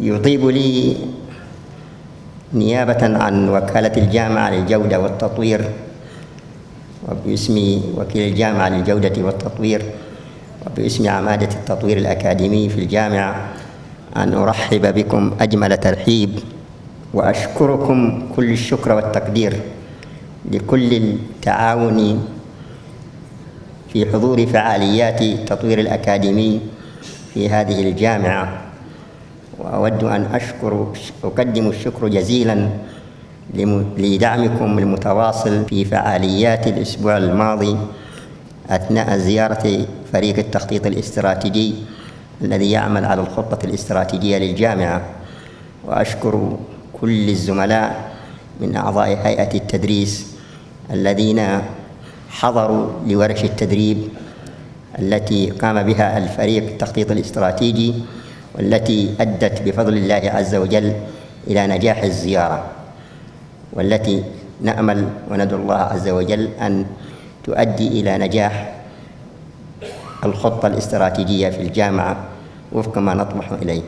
يطيب لي نيابة عن وكالة الجامعة للجودة والتطوير وباسم وكيل الجامعة للجودة والتطوير وباسم عمادة التطوير الأكاديمي في الجامعة أن أرحب بكم أجمل ترحيب، وأشكركم كل الشكر والتقدير لكل التعاون في حضور فعاليات التطوير الأكاديمي في هذه الجامعة. وأود أن أقدم الشكر جزيلا لدعمكم المتواصل في فعاليات الأسبوع الماضي أثناء زيارة فريق التخطيط الاستراتيجي الذي يعمل على الخطة الاستراتيجية للجامعة. وأشكر كل الزملاء من أعضاء هيئة التدريس الذين حضروا لورش التدريب التي قام بها الفريق التخطيط الاستراتيجي، والتي أدت بفضل الله عز وجل إلى نجاح الزيارة، والتي نأمل وندعو الله عز وجل أن تؤدي إلى نجاح الخطة الاستراتيجية في الجامعة وفق ما نطمح إليه.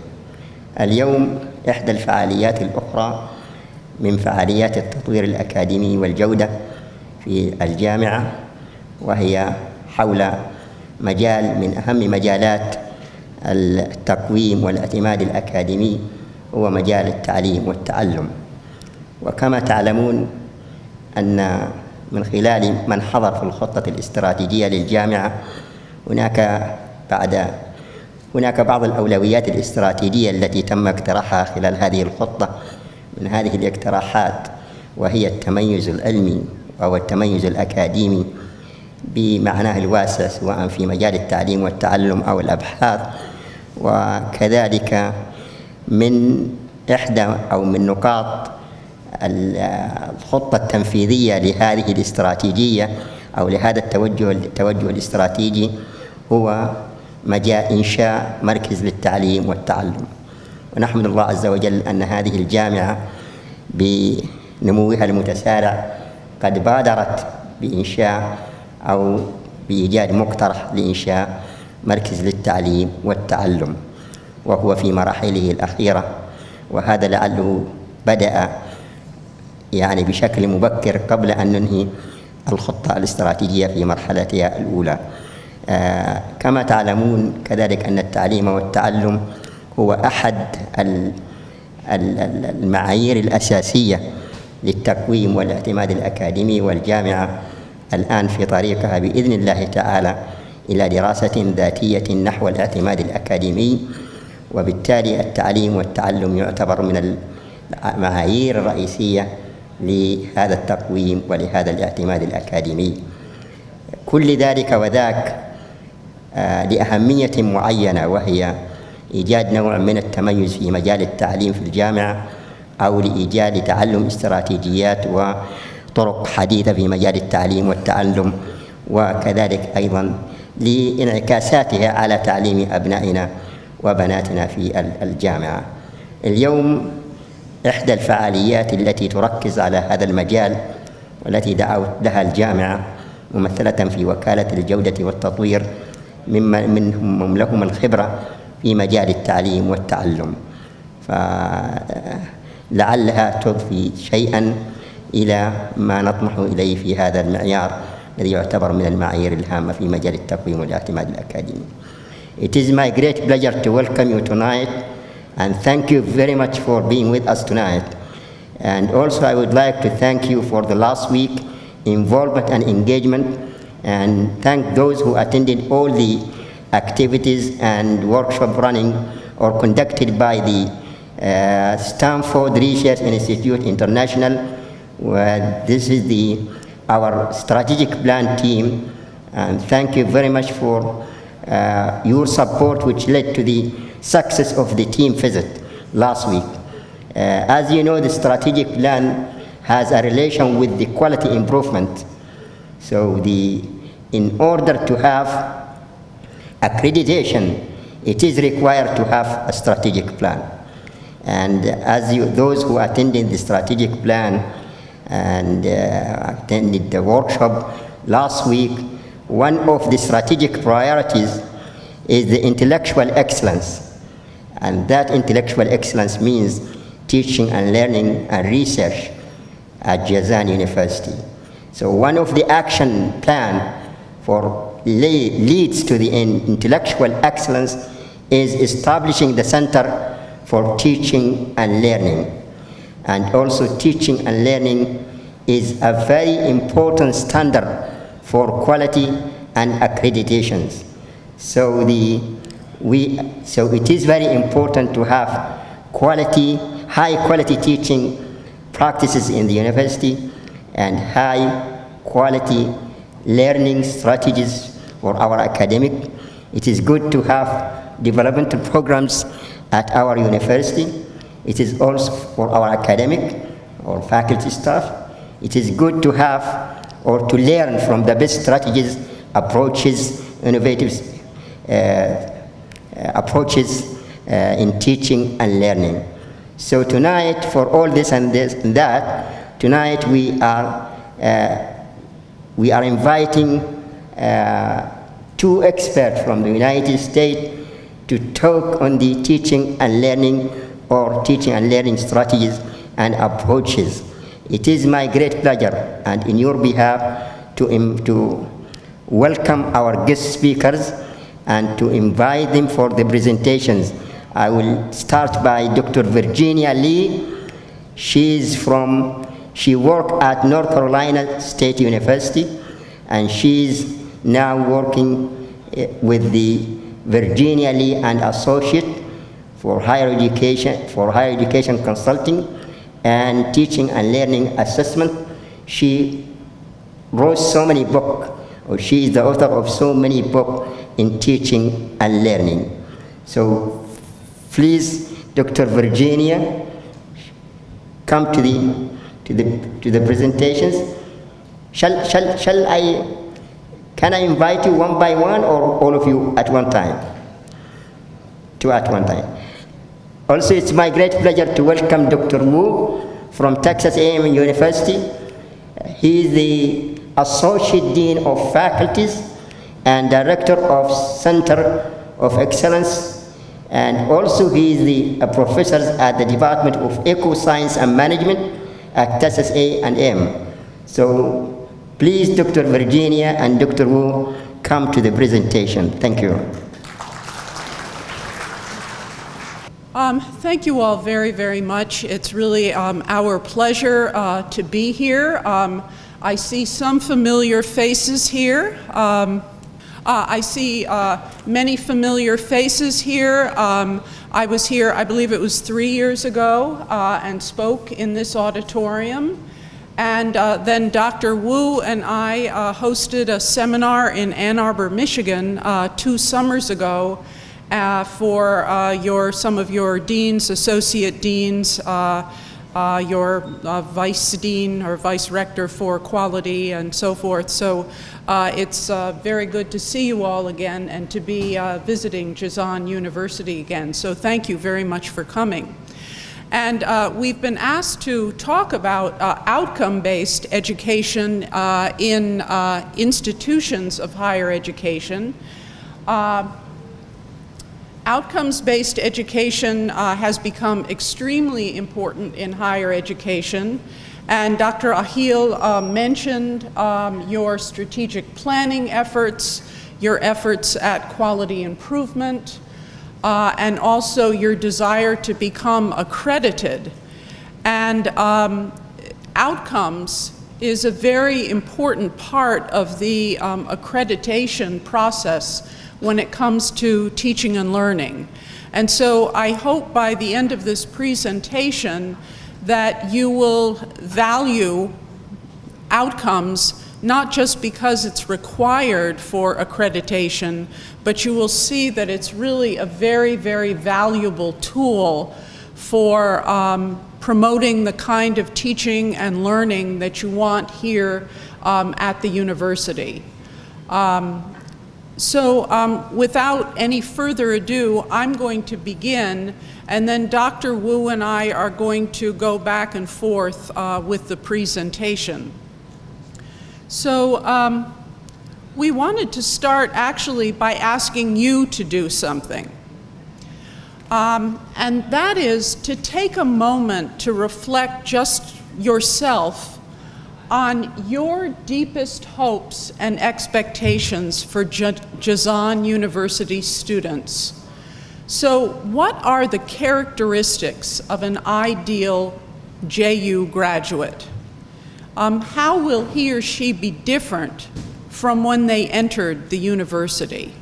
اليوم إحدى الفعاليات الأخرى من فعاليات التطوير الأكاديمي والجودة في الجامعة، وهي حول مجال من أهم مجالات التقويم والاعتماد الأكاديمي، هو مجال التعليم والتعلم. وكما تعلمون أن من خلال من حضر في الخطة الاستراتيجية للجامعة هناك بعض الأولويات الاستراتيجية التي تم اقتراحها خلال هذه الخطة. من هذه الاقتراحات وهي التميز العلمي أو التميز الأكاديمي بمعناه الواسع، سواء في مجال التعليم والتعلم أو الأبحاث. وكذلك من نقاط الخطة التنفيذية لهذه الاستراتيجية أو لهذا التوجه الاستراتيجي هو مجال إنشاء مركز للتعليم والتعلم. ونحمد الله عز وجل أن هذه الجامعة بنموها المتسارع قد بادرت بإنشاء أو بإيجاد مقترح لإنشاء مركز للتعليم والتعلم، وهو في مراحله الأخيرة، وهذا لعله بدأ بشكل مبكر قبل أن ننهي الخطة الاستراتيجية في مرحلتها الأولى. كما تعلمون كذلك أن التعليم والتعلم هو أحد المعايير الأساسية للتقويم والاعتماد الأكاديمي، والجامعة الآن في طريقها بإذن الله تعالى إلى دراسة ذاتية نحو الاعتماد الأكاديمي. وبالتالي التعليم والتعلم يعتبر من المعايير الرئيسية لهذا التقويم ولهذا الاعتماد الأكاديمي. كل ذلك وذاك لأهمية معينة، وهي إيجاد نوع من التميز في مجال التعليم في الجامعة، أو لإيجاد تعلم استراتيجيات وطرق حديثة في مجال التعليم والتعلم، وكذلك أيضا لانعكاساتها على تعليم أبنائنا وبناتنا في الجامعة. اليوم إحدى الفعاليات التي تركز على هذا المجال والتي دعوت لها الجامعة ممثلة في وكالة الجودة والتطوير من لهم الخبرة في مجال التعليم والتعلم، فلعلها تضفي شيئا إلى ما نطمح إليه في هذا المعيار الذي يعتبر من المعايير الهامة في مجال التقويم والاعتماد الأكاديمي. It is my great pleasure to welcome you tonight and thank you very much for being with us tonight. And also I would like to thank you for the last week involvement and engagement, and thank those who attended all the activities and workshop running or conducted by the Stanford Research Institute International. This is our strategic plan team, and thank you very much for your support, which led to the success of the team visit last week. As you know, the strategic plan has a relation with the quality improvement. So in order to have accreditation, it is required to have a strategic plan. And those who attended the strategic plan and attended the workshop last week, one of the strategic priorities is the intellectual excellence. And that intellectual excellence means teaching and learning and research at Jazan University. So one of the action plan for leads to the intellectual excellence is establishing the Center for Teaching and Learning. And also teaching and learning is a very important standard for quality and accreditations. So it is very important to have high quality teaching practices in the university and high quality learning strategies for our academic. It is good to have developmental programs at our university. It is also for our academic or faculty staff. It is good to have or to learn from the best strategies, approaches, innovative approaches in teaching and learning. So tonight, for all this and this and that, tonight we are inviting two experts from the United States to talk on the teaching and learning or teaching and learning strategies and approaches. It is my great pleasure and in your behalf to welcome our guest speakers and to invite them for the presentations. I will start by Dr. Virginia Lee. She worked at North Carolina State University, and she's now working with the Virginia Lee and Associate for higher education consulting and teaching and learning assessment. She wrote so many books, or she is the author of so many books in teaching and learning. So please, Dr. Virginia, come to the presentations. Can I invite you one by one or all of you at one time? Two at one time. Also, it's my great pleasure to welcome Dr. Wu from Texas A&M University. He is the Associate Dean of Faculties and Director of Center of Excellence, and also he is a professor at the Department of Eco-Science and Management at Texas A&M. So please, Dr. Virginia and Dr. Wu, come to the presentation. Thank you. Thank you all very, very much. It's really our pleasure to be here. I see some familiar faces here. I see many familiar faces here. I was here, I believe it was 3 years ago, and spoke in this auditorium. And then Dr. Wu and I hosted a seminar in Ann Arbor, Michigan 2 summers ago for some of your deans, associate deans, your vice dean or vice rector for quality and so forth. So it's very good to see you all again and to be visiting Jazan University again. So thank you very much for coming. And we've been asked to talk about outcome-based education in institutions of higher education. Outcomes-based education has become extremely important in higher education. And Dr. Ahil mentioned your strategic planning efforts, your efforts at quality improvement, and also your desire to become accredited. And outcomes is a very important part of the accreditation process when it comes to teaching and learning. And so I hope by the end of this presentation that you will value outcomes not just because it's required for accreditation, but you will see that it's really a very, very valuable tool for promoting the kind of teaching and learning that you want here at the university. So without any further ado, I'm going to begin, and then Dr. Wu and I are going to go back and forth with the presentation. So we wanted to start actually by asking you to do something. And that is to take a moment to reflect just yourself on your deepest hopes and expectations for Jazan University students. So what are the characteristics of an ideal JU graduate? How will he or she be different from when they entered the university?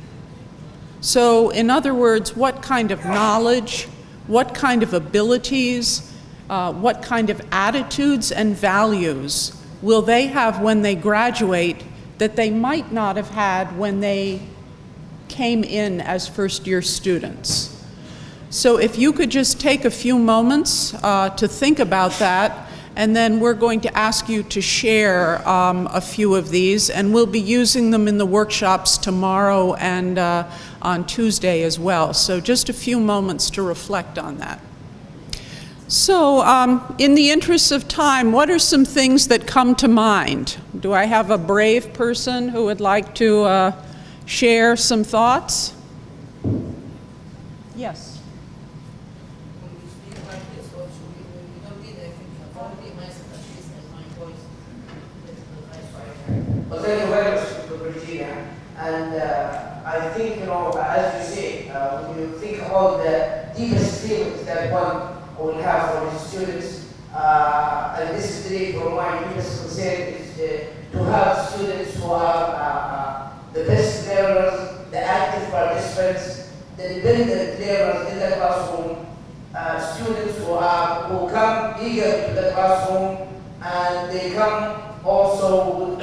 So in other words, what kind of knowledge, what kind of abilities, what kind of attitudes and values will they have when they graduate that they might not have had when they came in as first-year students? So if you could just take a few moments to think about that, and then we're going to ask you to share a few of these, and we'll be using them in the workshops tomorrow and on Tuesday as well. So just a few moments to reflect on that. So in the interest of time, what are some things that come to mind? Do I have a brave person who would like to share some thoughts? Yes. Well, thank you very much, Virginia. And I think, as you say, when you think about the deepest feelings that one will have for his students, and this is today from my deepest concern, is to have students who are the best learners, the active participants, the dependent learners in the classroom, students who come eager to the classroom, and they come also with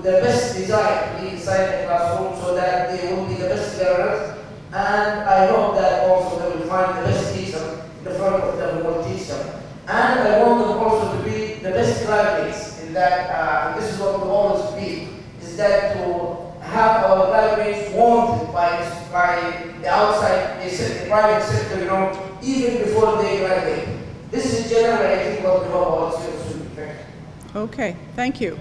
the best desire to be inside the classroom so that they will be the best learners. And I hope that also they will find the best teacher in the front of them who will teach them. And I want them also to be the best graduates in that, and this is what we always be, is that to have our graduates wanted by the outside, the private sector, even before they graduate. This is generally, I think, what we hope our students will be. Okay, thank you.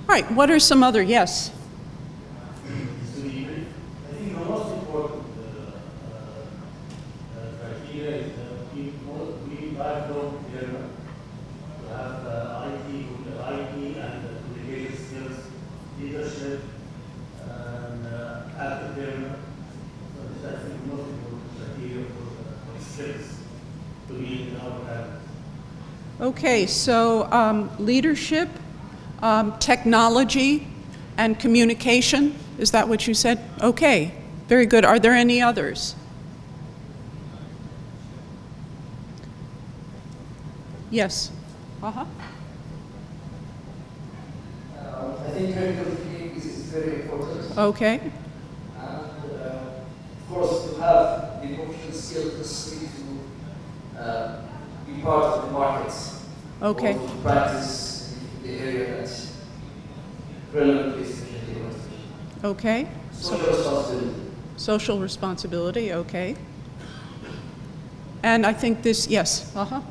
All right, what are some other, yes? I think the most important criteria is that we lifelong learner to have IT and communication skills, leadership, and active learner. So this I think the most important criteria for skills to be in our campus. Okay, so leadership, technology, and communication, is that what you said? Okay, very good. Are there any others? Yes. I think critical thinking is very important. Okay. And of course, to have the professional skills to be part of the markets. Okay. Or to practice in the area that's relevant to the university. Okay. Social responsibility. Social responsibility, okay. And I think this, yes. Well,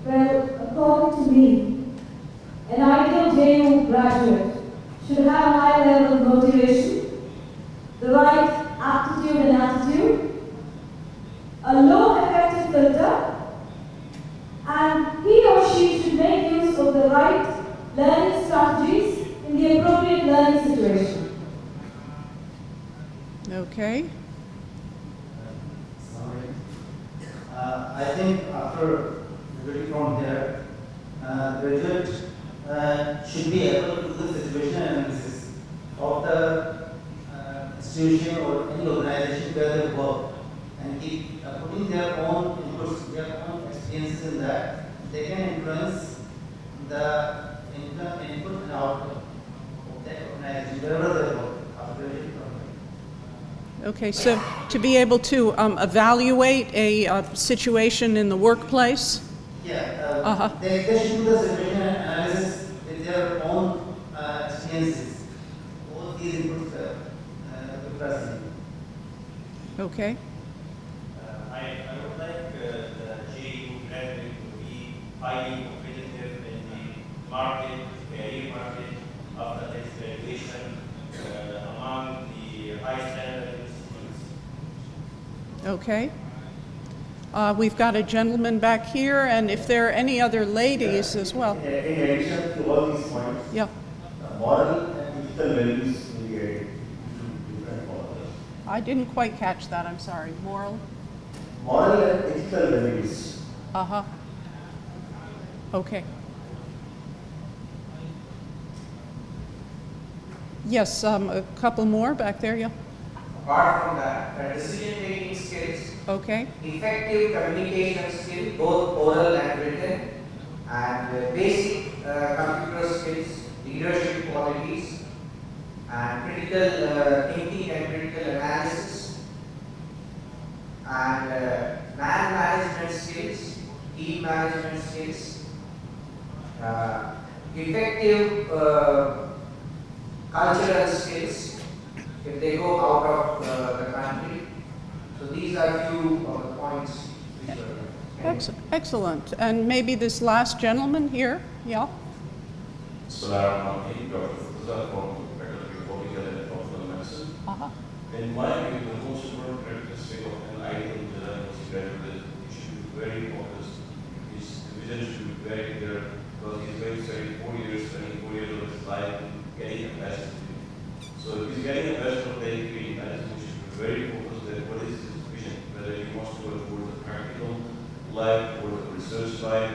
according to me, an ideal JU graduate should have a high level of motivation, the right aptitude and attitude, a low effective filter, and he or she should make use of the right learning strategies in the appropriate learning situation. Okay. I think after graduating from here, graduate should be able to do the situation analysis of the institution or any organization where they work and keep putting their own inputs, their own experiences in that. They can influence the input and output of that organization wherever they work after graduating from here. Okay, so to be able to evaluate a situation in the workplace? Yeah, they should do the situation analysis with their own experiences. All these inputs are present. Okay. I would like the JU graduate to be highly competitive in the market, career market, after his graduation, among the the high standard students. Okay. We've got a gentleman back here, and if there are any other ladies as well. In addition to all these points, Yeah. moral and ethical values will be added to different models. I didn't quite catch that, I'm sorry. Moral? Moral and ethical values. Uh-huh. Okay. Yes, a couple more back there, yeah. Apart from that, decision-making skills, Okay. effective communication skills, both oral and written, and basic computer skills, leadership qualities, and critical thinking and critical analysis, and man management skills, team management skills, effective cultural skills if they go out of the country. So these are few of the points which were Excellent. And maybe this last gentleman here, yeah. Assalamualaikum, Dr. Fuzza from Faculty of Public Health and Tropical Medicine. Uh-huh. In my view, the most important characteristic of an ideal Jazan University graduate is he should be very focused. His vision should be very clear because he's going to spend 4 years, spending 4 years of his life getting a bachelor's degree. So if he's getting a bachelor's degree, I think he should be very focused at what is his vision, whether he wants to go towards the practical life or the research life,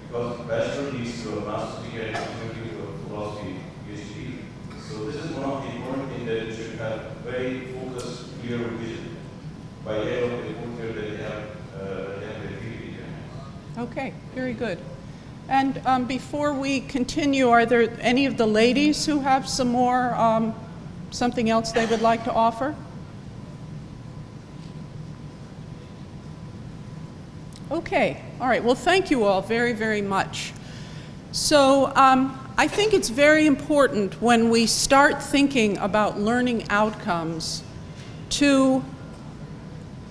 because bachelor leads to a master's degree and ultimately to a philosophy PhD. So this is one of the important things that you should have very focused, clear vision by the end of the 4th year that they have their degree in their hands. Okay, very good. And before we continue, are there any of the ladies who have some more, something else they would like to offer? Okay, all right, well, thank you all very, very much. So I think it's very important when we start thinking about learning outcomes to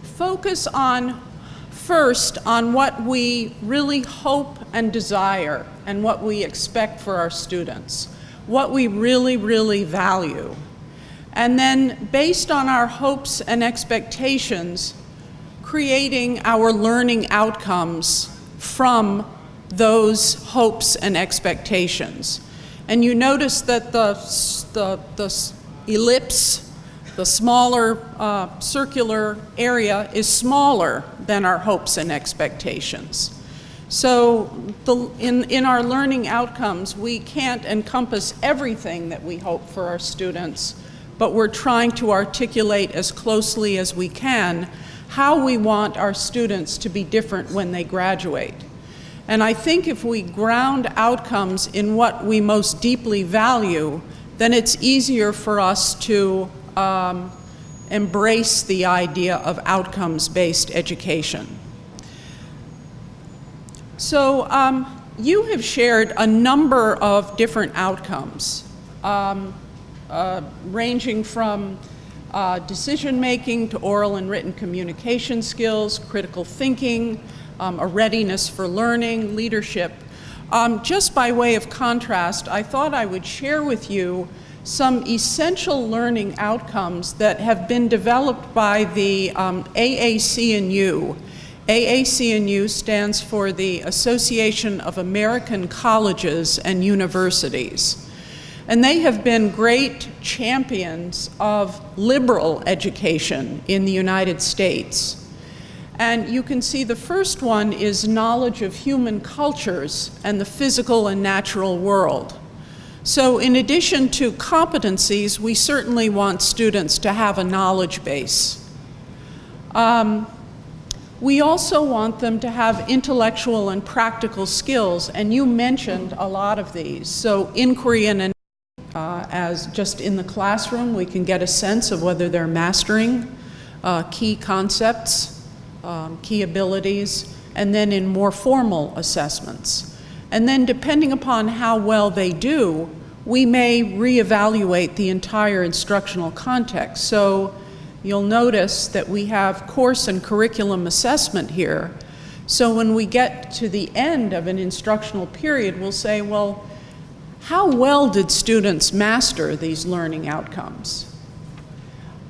focus on first on what we really hope and desire and what we expect for our students, what we really, really value. And then based on our hopes and expectations, creating our learning outcomes from those hopes and expectations. And you notice that the ellipse, the smaller circular area is smaller than our hopes and expectations. So in our learning outcomes, we can't encompass everything that we hope for our students, but we're trying to articulate as closely as we can how we want our students to be different when they graduate. And I think if we ground outcomes in what we most deeply value, then it's easier for us to embrace the idea of outcomes-based education. So you have shared a number of different outcomes, ranging from decision-making to oral and written communication skills, critical thinking, a readiness for learning, leadership. Just by way of contrast, I thought I would share with you some essential learning outcomes that have been developed by the AAC&U. AAC&U stands for the Association of American Colleges and Universities. And they have been great champions of liberal education in the United States. And you can see the first one is knowledge of human cultures and the physical and natural world. So in addition to competencies, we certainly want students to have a knowledge base. We also want them to have intellectual and practical skills, and you mentioned a lot of these. So inquiry and as just in the classroom, we can get a sense of whether they're mastering key concepts, key abilities, and then in more formal assessments. And then depending upon how well they do, we may reevaluate the entire instructional context. So you'll notice that we have course and curriculum assessment here. So when we get to the end of an instructional period, we'll say, well, how well did students master these learning outcomes?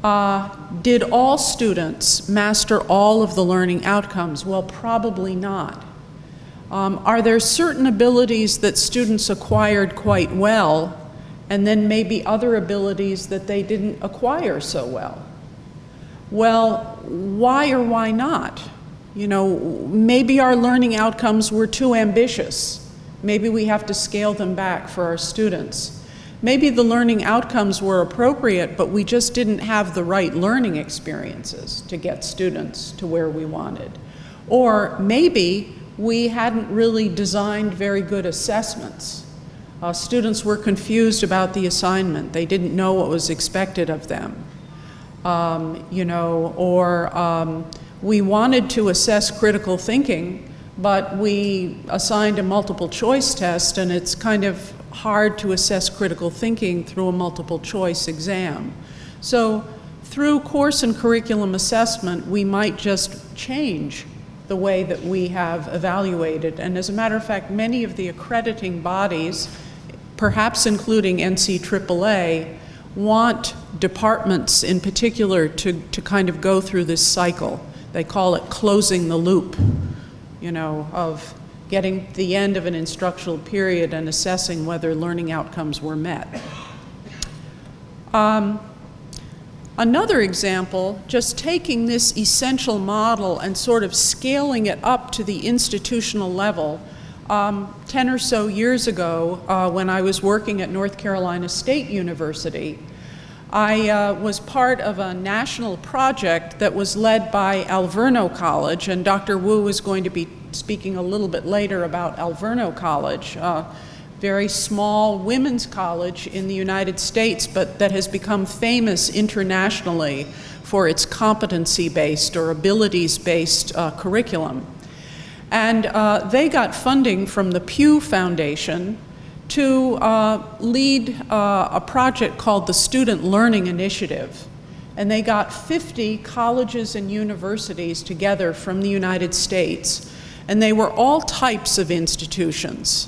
Did all students master all of the learning outcomes? Well, probably not. Are there certain abilities that students acquired quite well, and then maybe other abilities that they didn't acquire so well? Well, why or why not? You know, maybe our learning outcomes were too ambitious. Maybe we have to scale them back for our students. Maybe the learning outcomes were appropriate, but we just didn't have the right learning experiences to get students to where we wanted. Or maybe we hadn't really designed very good assessments. Students were confused about the assignment. They didn't know what was expected of them. We wanted to assess critical thinking, but we assigned a multiple choice test, and it's kind of hard to assess critical thinking through a multiple choice exam. So through course and curriculum assessment, we might just change the way that we have evaluated. And as a matter of fact, many of the accrediting bodies, perhaps including NCAAA, want departments in particular to kind of go through this cycle. They call it closing the loop, you know, of getting to the end of an instructional period and assessing whether learning outcomes were met. Another example, just taking this essential model and sort of scaling it up to the institutional level. 10 or so years ago, when I was working at North Carolina State University, I was part of a national project that was led by Alverno College, and Dr. Wu is going to be speaking a little bit later about Alverno College, very small women's college in the United States, but that has become famous internationally for its competency-based or abilities-based curriculum. And they got funding from the Pew Foundation to lead a project called the Student Learning Initiative. And they got 50 colleges and universities together from the United States. And they were all types of institutions,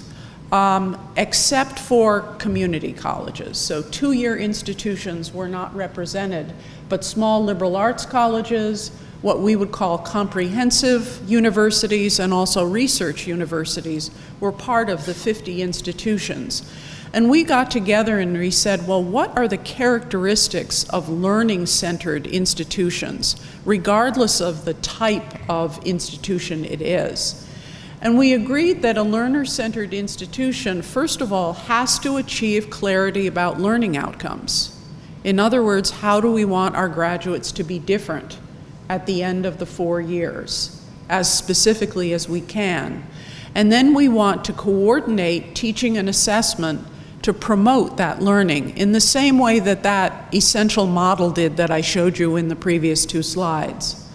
except for community colleges. So two-year institutions were not represented, but small liberal arts colleges, what we would call comprehensive universities, and also research universities were part of the 50 institutions. And we got together and we said, well, what are the characteristics of learning-centered institutions, regardless of the type of institution it is? And we agreed that a learner-centered institution, first of all, has to achieve clarity about learning outcomes. In other words, how do we want our graduates to be different at the end of the 4 years, as specifically as we can? And then we want to coordinate teaching and assessment to promote that learning in the same way that that essential model did that I showed you in the previous 2 slides.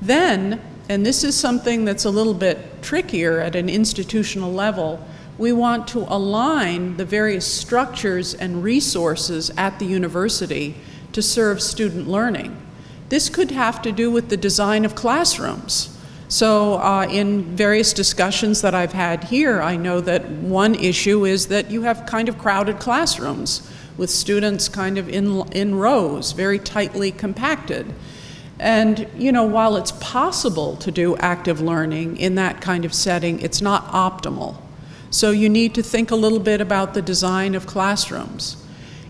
Then, and this is something that's a little bit trickier at an institutional level, we want to align the various structures and resources at the university to serve student learning. This could have to do with the design of classrooms. So in various discussions that I've had here, I know that one issue is that you have kind of crowded classrooms with students kind of in rows, very tightly compacted. And, you know, while it's possible to do active learning in that kind of setting, it's not optimal. So you need to think a little bit about the design of classrooms.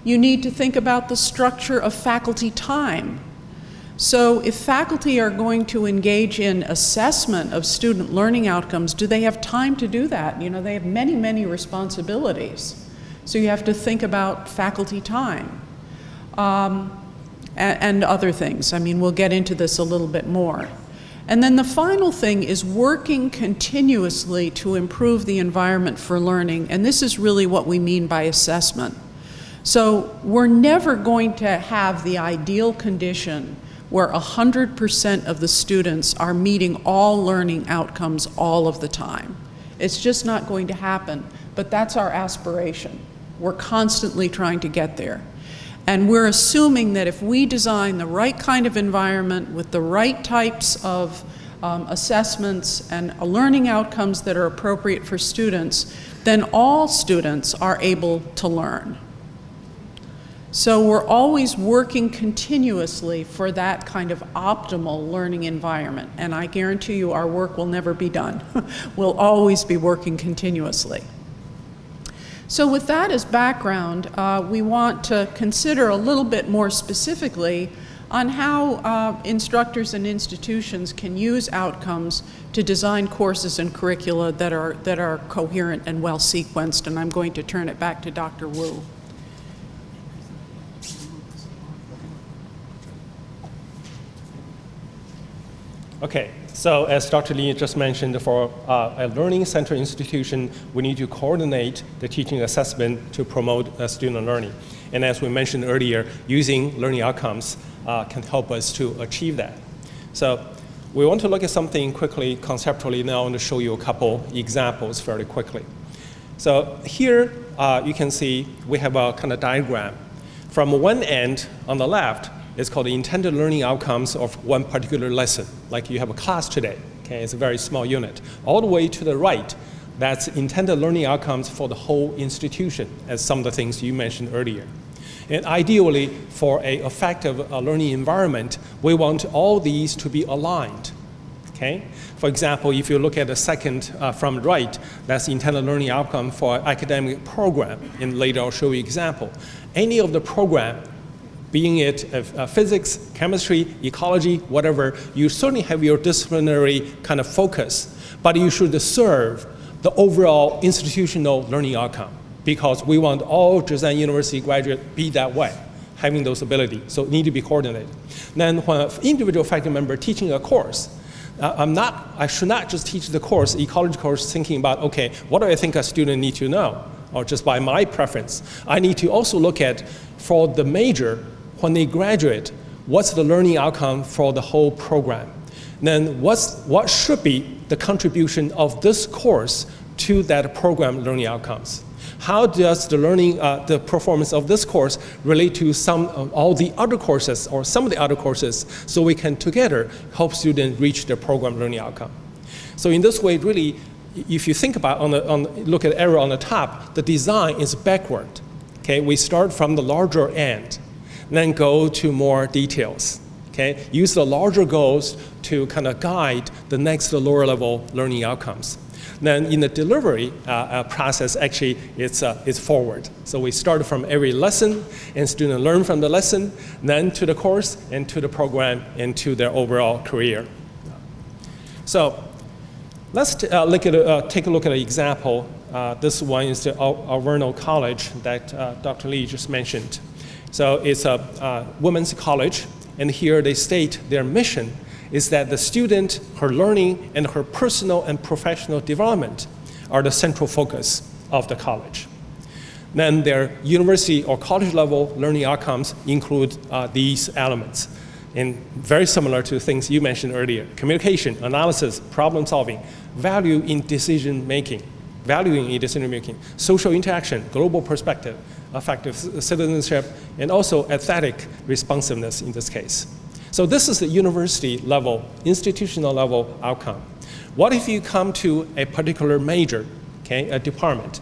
You need to think about the structure of faculty time. So if faculty are going to engage in assessment of student learning outcomes, do they have time to do that? You know, they have many, many responsibilities. So you have to think about faculty time and other things. I mean, we'll get into this a little bit more. And then the final thing is working continuously to improve the environment for learning, and this is really what we mean by assessment. So we're never going to have the ideal condition where 100% of the students are meeting all learning outcomes all of the time. It's just not going to happen, but that's our aspiration. We're constantly trying to get there. And we're assuming that if we design the right kind of environment with the right types of assessments and learning outcomes that are appropriate for students, then all students are able to learn. So we're always working continuously for that kind of optimal learning environment. And I guarantee you our work will never be done. We'll always be working continuously. So with that as background, we want to consider a little bit more specifically on how instructors and institutions can use outcomes to design courses and curricula that are coherent and well sequenced. And I'm going to turn it back to Dr. Wu. Okay, so as Dr. Lee just mentioned, for a learning center institution, we need to coordinate the teaching assessment to promote student learning. And as we mentioned earlier, using learning outcomes can help us to achieve that. So we want to look at something quickly, conceptually. Now I want to show you a couple examples fairly quickly. So here you can see we have a kind of diagram. From one end on the left, it's called the intended learning outcomes of one particular lesson, like you have a class today, okay? It's a very small unit. All the way to the right, that's intended learning outcomes for the whole institution, as some of the things you mentioned earlier. And ideally, for an effective learning environment, we want all these to be aligned, okay? For example, if you look at the second from the right, that's intended learning outcome for academic program, and later I'll show you an example. Any of the program, being it physics, chemistry, ecology, whatever, you certainly have your disciplinary kind of focus, but you should serve the overall institutional learning outcome, because we want all Jazan University graduates be that way, having those abilities, so it need to be coordinated. Then when an individual faculty member teaching a course, I should not just teach the course, ecology course, thinking about, okay, what do I think a student need to know, or just by my preference. I need to also look at, for the major, when they graduate, what's the learning outcome for the whole program? Then what should be the contribution of this course to that program learning outcomes? How does the learning, the performance of this course relate to all the other courses or some of the other courses, so we can together help students reach their program learning outcome? So in this way, really, if you think about look at the arrow on the top, the design is backward. Okay, we start from the larger end, then go to more details. Okay, use the larger goals to kind of guide the next lower level learning outcomes. Then in the delivery process, actually, it's forward. So we start from every lesson, and students learn from the lesson, then to the course, and to the program, and to their overall career. So let's take a look at an example. This one is the Alverno College that Dr. Lee just mentioned. So it's a women's college, and here they state their mission is that the student, her learning, and her personal and professional development are the central focus of the college. Then their university or college level learning outcomes include these elements, and very similar to things you mentioned earlier: communication, analysis, problem solving, valuing in decision making, social interaction, global perspective, effective citizenship, and also aesthetic responsiveness in this case. So this is the university level, institutional level outcome. What if you come to a particular major, okay, a department?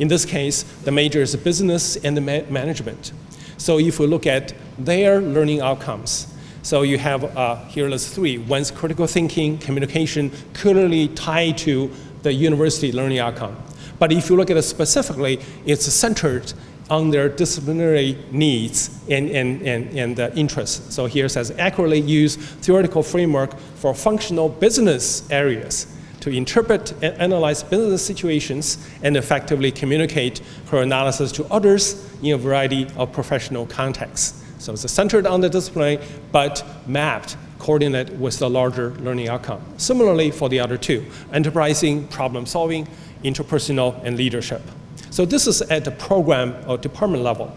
In this case, the major is business and the management. So if we look at their learning outcomes, so you have here lists three. One's critical thinking, communication, clearly tied to the university learning outcome. But if you look at it specifically, it's centered on their disciplinary needs and interests. So here it says, accurately use theoretical framework for functional business areas to interpret and analyze business situations and effectively communicate her analysis to others in a variety of professional contexts. So it's centered on the discipline, but mapped, coordinated with the larger learning outcome. Similarly for the other two, enterprising, problem solving, interpersonal, and leadership. So this is at the program or department level.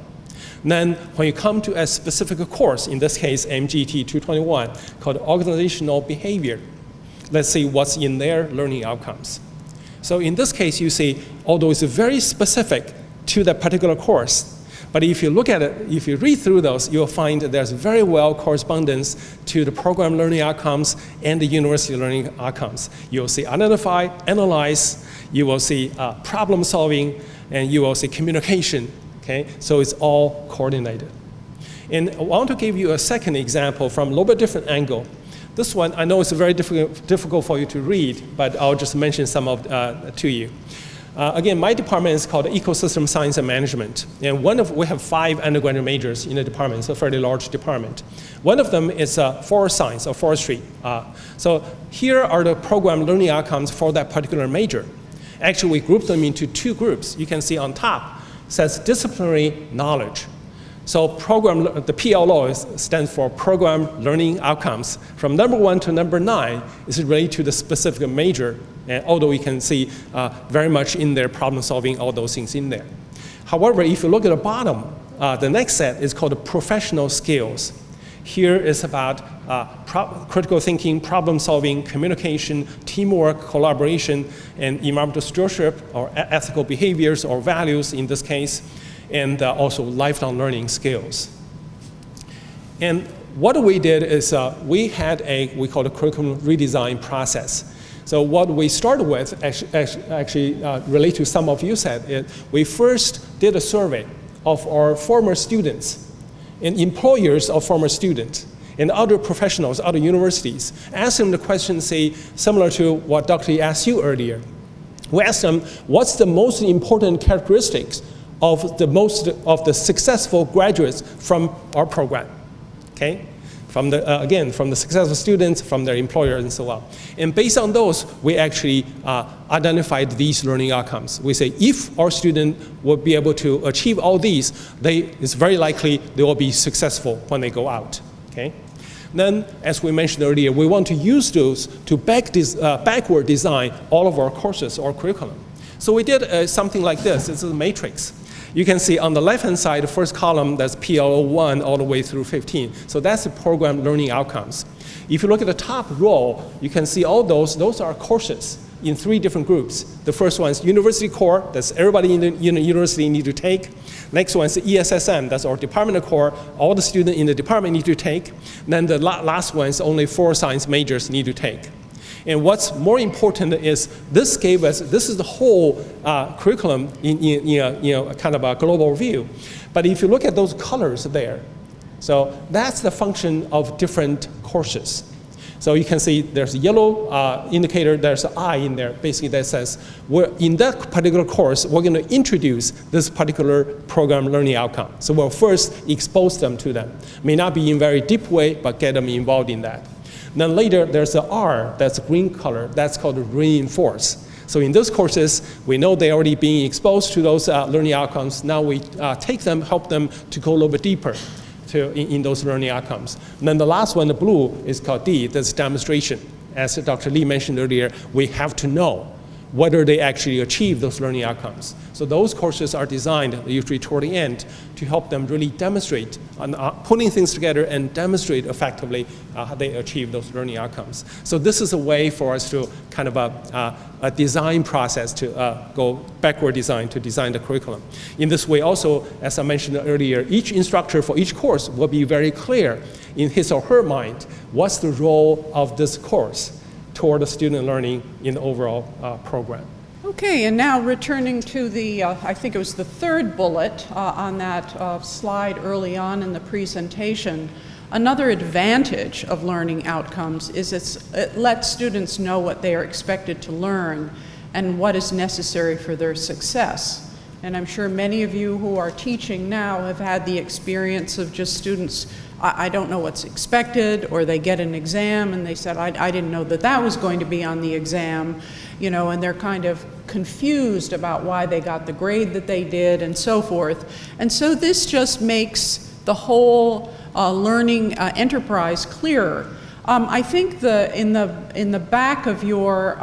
Then when you come to a specific course, in this case MGT 221, called organizational behavior, let's see what's in their learning outcomes. So in this case, you see, although it's very specific to that particular course, but if you look at it, if you read through those, you'll find that there's very well correspondence to the program learning outcomes and the university learning outcomes. You'll see identify, analyze, you will see problem solving, and you will see communication, Okay, so it's all coordinated. And I want to give you a second example from a little bit different angle. This one, I know it's very difficult for you to read, but I'll just mention some of to you. Again, my department is called Ecosystem Science and Management. And we have 5 undergraduate majors in the department. It's a fairly large department. One of them is forest science or forestry. So here are the program learning outcomes for that particular major. Actually, we group them into 2 groups. You can see on top, it says disciplinary knowledge. So the PLO stands for Program Learning Outcomes. From number 1 to number 9 is related to the specific major, and although we can see very much in there problem solving, all those things in there. However, if you look at the bottom, the next set is called professional skills. Here is about critical thinking, problem solving, communication, teamwork, collaboration, and environmental stewardship, or ethical behaviors or values in this case, and also lifelong learning skills. And what we did is we had we call it a curriculum redesign process. So what we started with, actually relate to some of you said, is we first did a survey of our former students and employers of former students and other professionals, other universities. Asked them the question, say, similar to what Dr. Lee asked you earlier. We asked them, what's the most important characteristics of the successful graduates from our program, okay? From the successful students, from their employers, and so on. And based on those, we actually identified these learning outcomes. We say if our student will be able to achieve all these, it's very likely they will be successful when they go out, okay? Then, as we mentioned earlier, we want to use those to backward design all of our courses or curriculum. So we did something like this. It's a matrix. You can see on the left-hand side, the first column, that's PLO 1 all the way through 15. So that's the program learning outcomes. If you look at the top row, you can see all those are courses in 3 different groups. The first one is university core, that's everybody in the university need to take. Next one is the ESSM, that's our departmental core, all the students in the department need to take. Then the last one is only 4 science majors need to take. And what's more important is this is the whole curriculum in kind of a global view. But if you look at those colors there, so that's the function of different courses. So you can see there's a yellow indicator, there's an I in there, basically that says, in that particular course, we're going to introduce this particular program learning outcome. So we'll first expose them to them. May not be in a very deep way, but get them involved in that. Then later, there's an R, that's a green color, that's called reinforce. So in those courses, we know they're already being exposed to those learning outcomes. Now we take them, help them to go a little bit deeper in those learning outcomes. And then the last one, the blue, is called D, that's demonstration. As Dr. Lee mentioned earlier, we have to know whether they actually achieve those learning outcomes. So those courses are designed usually toward the end to help them really demonstrate, putting things together and demonstrate effectively how they achieve those learning outcomes. So this is a way for us to kind of a design process to go backward design to design the curriculum. In this way also, as I mentioned earlier, each instructor for each course will be very clear in his or her mind what's the role of this course toward the student learning in the overall program. Okay, and now returning to the, I think it was the 3rd bullet on that slide early on in the presentation, another advantage of learning outcomes is it lets students know what they are expected to learn and what is necessary for their success. And I'm sure many of you who are teaching now have had the experience of just students, I don't know what's expected, or they get an exam and they said, I didn't know that was going to be on the exam, and they're kind of confused about why they got the grade that they did and so forth. And so this just makes the whole learning enterprise clearer. I think in the back of your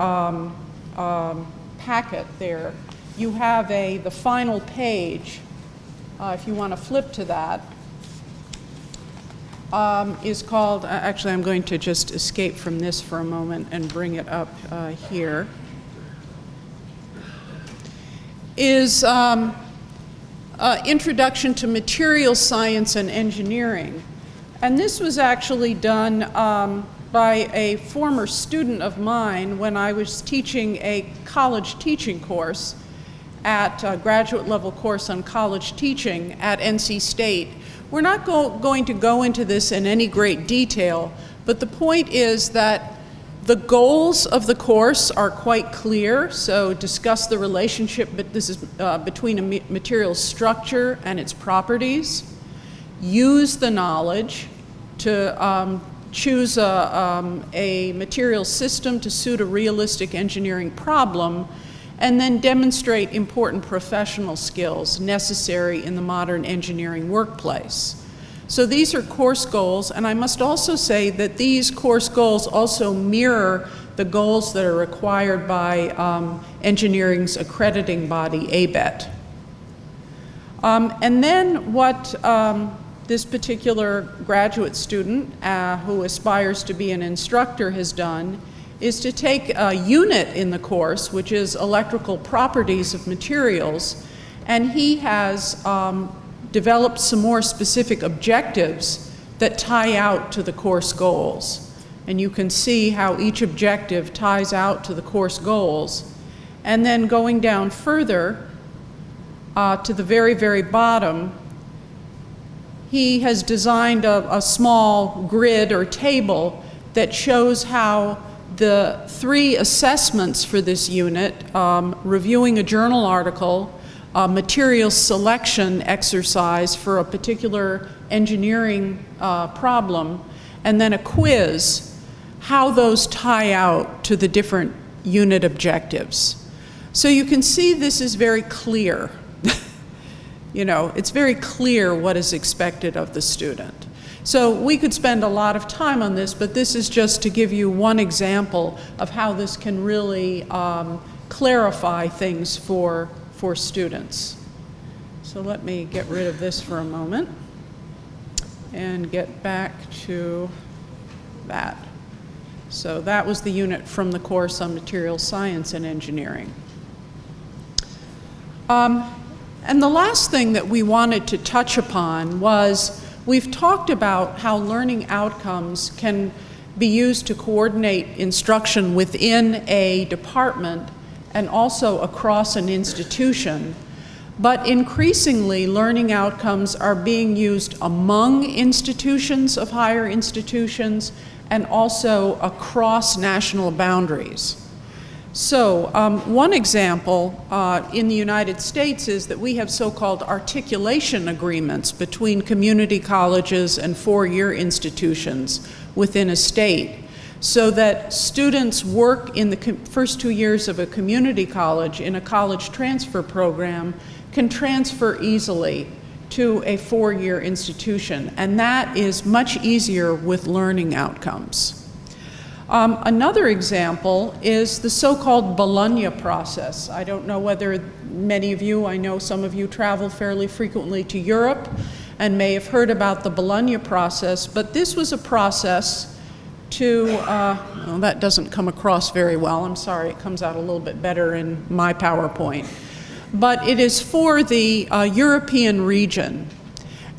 packet there, you have the final page, if you want to flip to that, is called, actually I'm going to just escape from this for a moment and bring it up here, is Introduction to Material Science and Engineering. And this was actually done by a former student of mine when I was teaching a college teaching course. at a graduate level course on college teaching at NC State. We're not going to go into this in any great detail, but the point is that the goals of the course are quite clear. So discuss the relationship, but this is between a material's structure and its properties. Use the knowledge to choose a material system to suit a realistic engineering problem, and then demonstrate important professional skills necessary in the modern engineering workplace. So these are course goals, and I must also say that these course goals also mirror the goals that are required by engineering's accrediting body, ABET. And then what this particular graduate student who aspires to be an instructor has done is to take a unit in the course, which is electrical properties of materials, and he has developed some more specific objectives that tie out to the course goals. And you can see how each objective ties out to the course goals. And then going down further to the very, very bottom, he has designed a small grid or table that shows how the 3 assessments for this unit, reviewing a journal article, a material selection exercise for a particular engineering problem, and then a quiz, how those tie out to the different unit objectives. So you can see this is very clear. You know, it's very clear what is expected of the student. So we could spend a lot of time on this, but this is just to give you one example of how this can really clarify things for students. So let me get rid of this for a moment and get back to that. So that was the unit from the course on materials science and engineering. And the last thing that we wanted to touch upon was, we've talked about how learning outcomes can be used to coordinate instruction within a department and also across an institution. But increasingly, learning outcomes are being used among institutions of higher institutions and also across national boundaries. So one example in the United States is that we have so-called articulation agreements between community colleges and 4-year institutions within a state, so that students work in the first 2 years of a community college in a college transfer program can transfer easily to a 4-year institution, and that is much easier with learning outcomes. Another example is the so-called Bologna process. I don't know whether many of you, I know some of you travel fairly frequently to Europe and may have heard about the Bologna process, but this was a process to, well, that doesn't come across very well. I'm sorry, it comes out a little bit better in my PowerPoint. But it is for the European region.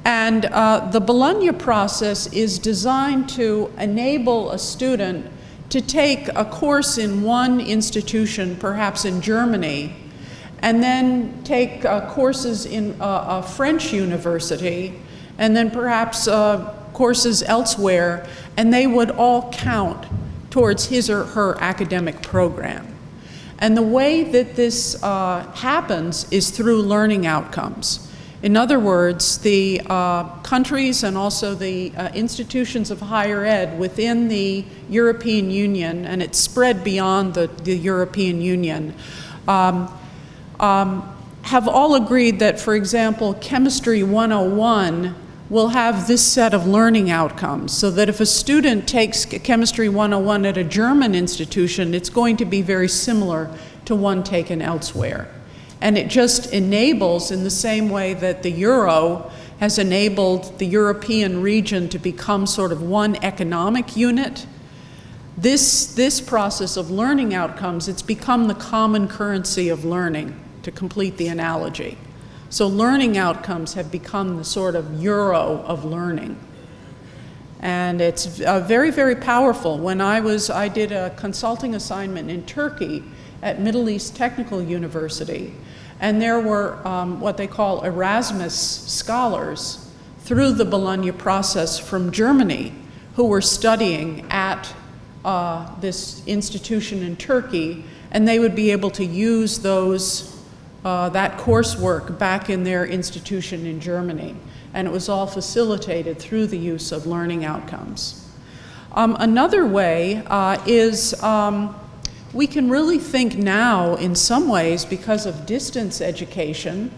And the Bologna process is designed to enable a student to take a course in one institution, perhaps in Germany, and then take courses in a French university, and then perhaps courses elsewhere, and they would all count towards his or her academic program. And the way that this happens is through learning outcomes. In other words, the countries and also the institutions of higher ed within the European Union, and it's spread beyond the European Union, have all agreed that, for example, Chemistry 101 will have this set of learning outcomes, so that if a student takes Chemistry 101 at a German institution, it's going to be very similar to one taken elsewhere. And it just enables, in the same way that the Euro has enabled the European region to become sort of one economic unit, this process of learning outcomes, it's become the common currency of learning, to complete the analogy. So learning outcomes have become the sort of euro of learning. And it's very, very powerful. When I did a consulting assignment in Turkey at Middle East Technical University, And there were what they call Erasmus scholars through the Bologna process from Germany who were studying at this institution in Turkey, and they would be able to use that coursework back in their institution in Germany. And it was all facilitated through the use of learning outcomes. Another way is we can really think now in some ways, because of distance education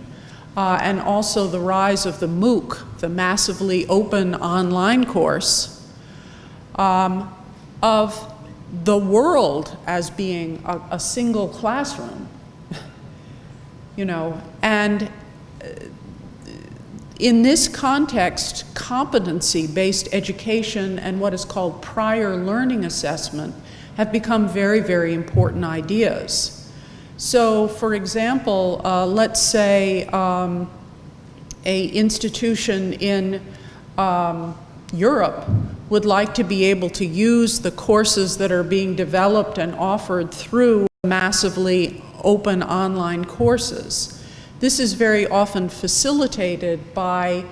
and also the rise of the MOOC, the massively open online course, of the world as being a single classroom. You know, and in this context, competency-based education and what is called prior learning assessment have become very, very important ideas. So, for example, let's say a institution in Europe would like to be able to use the courses that are being developed and offered through massively open online courses. This is very often facilitated by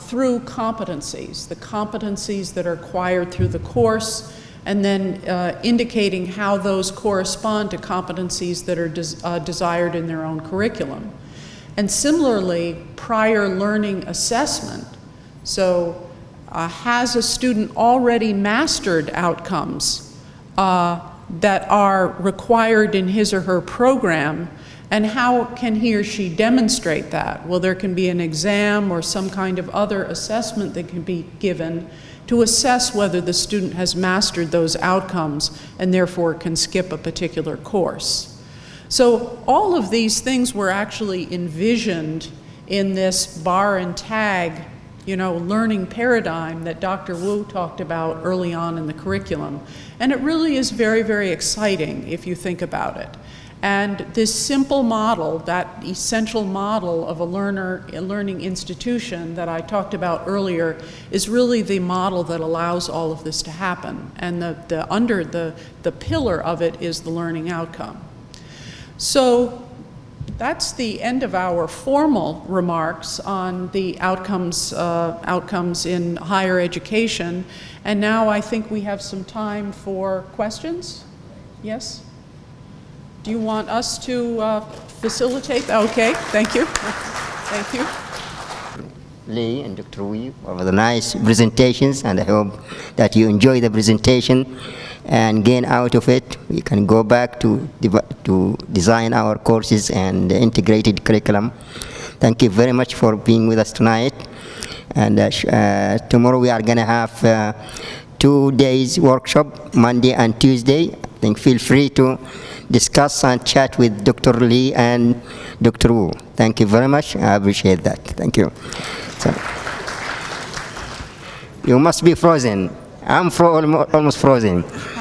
through competencies, the competencies that are acquired through the course, and then indicating how those correspond to competencies that are desired in their own curriculum. And similarly, prior learning assessment. So has a student already mastered outcomes that are required in his or her program, and how can he or she demonstrate that? Well, there can be an exam or some kind of other assessment that can be given to assess whether the student has mastered those outcomes and therefore can skip a particular course. So all of these things were actually envisioned in this bar and tag, you know, learning paradigm that Dr. Wu talked about early on in the curriculum. And it really is very, very exciting if you think about it. And this simple model, that essential model of a learning institution that I talked about earlier, is really the model that allows all of this to happen. And the pillar of it is the learning outcome. So that's the end of our formal remarks on the outcomes in higher education. And now I think we have some time for questions. Yes? Do you want us to facilitate? Okay, thank you. Thank you. Lee and Dr. Wu for the nice presentations, and I hope that you enjoy the presentation and gain out of it. We can go back to design our courses and the integrated curriculum. Thank you very much for being with us tonight. And tomorrow we are going to have 2 days workshop, Monday and Tuesday. I think feel free to discuss and chat with Dr. Lee and Dr. Wu. Thank you very much. I appreciate that. Thank you. So, you must be frozen. I'm almost frozen.